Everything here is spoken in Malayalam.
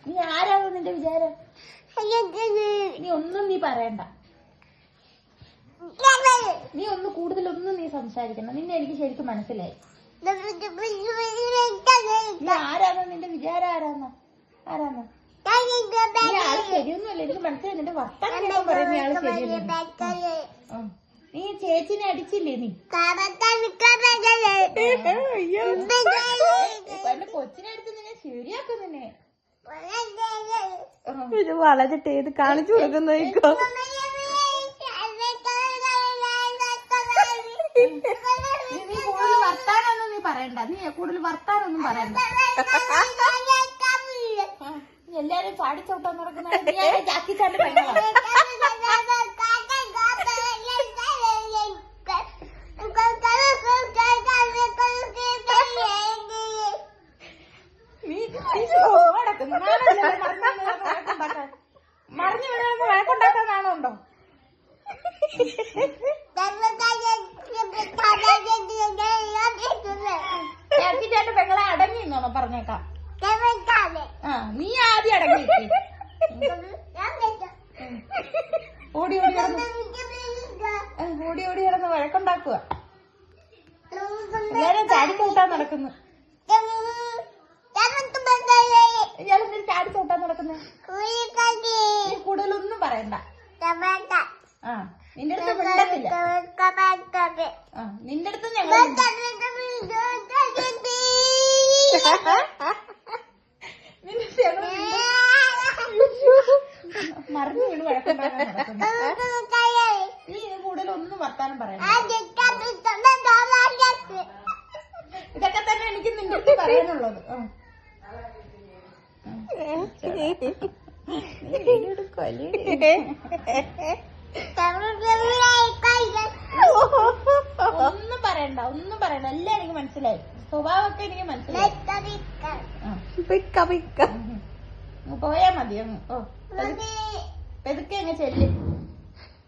നീ ആരാണോ നിന്റെ വിചാരം? നീ ഒന്നും നീ പറയണ്ട, നീ ഒന്ന് കൂടുതലൊന്നും നീ സംസാരിക്കണ്ട. നിന്നെ എനിക്ക് ശരിക്കും മനസ്സിലായി. നീ ആരാണോ നിന്റെ വിചാരം? ആരാന്നോ നീ ആള് ശരിയൊന്നുമല്ല, എനിക്ക് മനസ്സിലായി. നിന്റെ വർത്താനം പറയുന്ന ആള് ശരിയല്ല. നീ ചേച്ചിനെ അടിച്ചില്ലേ? നീ എന്റെ കൊച്ചിനെ അടിച്ച് നിന്നെ ശരിയാക്കും. നിന്നെ ഇത് വളച്ചിട്ട് ഇത് കാണിച്ചു കൊടുക്കുന്നു. നീ കൂടുതൽ വർത്താനൊന്നും നീ പറയണ്ട. നീ കൂടുതൽ വർത്താനൊന്നും പറയണ്ട. എല്ലാരും ചാടിച്ചോട്ടാൻ നടക്കുന്ന ജാക്കിച്ചാന്റെ പെങ്ങളാണ്. മറിഞ്ഞു വീഴുന്ന വഴക്കുണ്ടാക്കാൻ ഉണ്ടോ? ജാക്കിച്ചാന്റെ പെങ്ങളെ അടങ്ങിന്നോ പറഞ്ഞേക്കാം. നീ ആദ്യം അടങ്ങി. ഓടി കിടന്ന് വഴക്കുണ്ടാക്കുക. എല്ലാരും ചാടിച്ചോട്ടാൻ നടക്കുന്നു. ഇയാളെന്തൊരു ചാടിച്ചോട്ടാൻ നടക്കുന്നത്? കൂടുതലൊന്നും പറയണ്ട. നിന്റെ അടുത്ത് മിണ്ടത്തില്ല. നിന്റെ അടുത്ത് ഞങ്ങൾ മറിഞ്ഞു വീണ് വഴക്കുണ്ടാക്കാൻ നടക്കുന്നു. നീ കൂടുതലൊന്നും വർത്താനം പറയണ്ട. ഇതൊക്കെ തന്നെ എനിക്ക് നിന്റെ അടുത്ത് പറയാനുള്ളത്. ഒന്നും പറയണ്ട. എല്ലാം എനിക്ക് മനസ്സിലായി. സ്വഭാവമൊക്കെ എനിക്ക് മനസ്സിലായി. പോയാ മതി. പെതുക്കെ അങ്ങ് ചെല്ല്.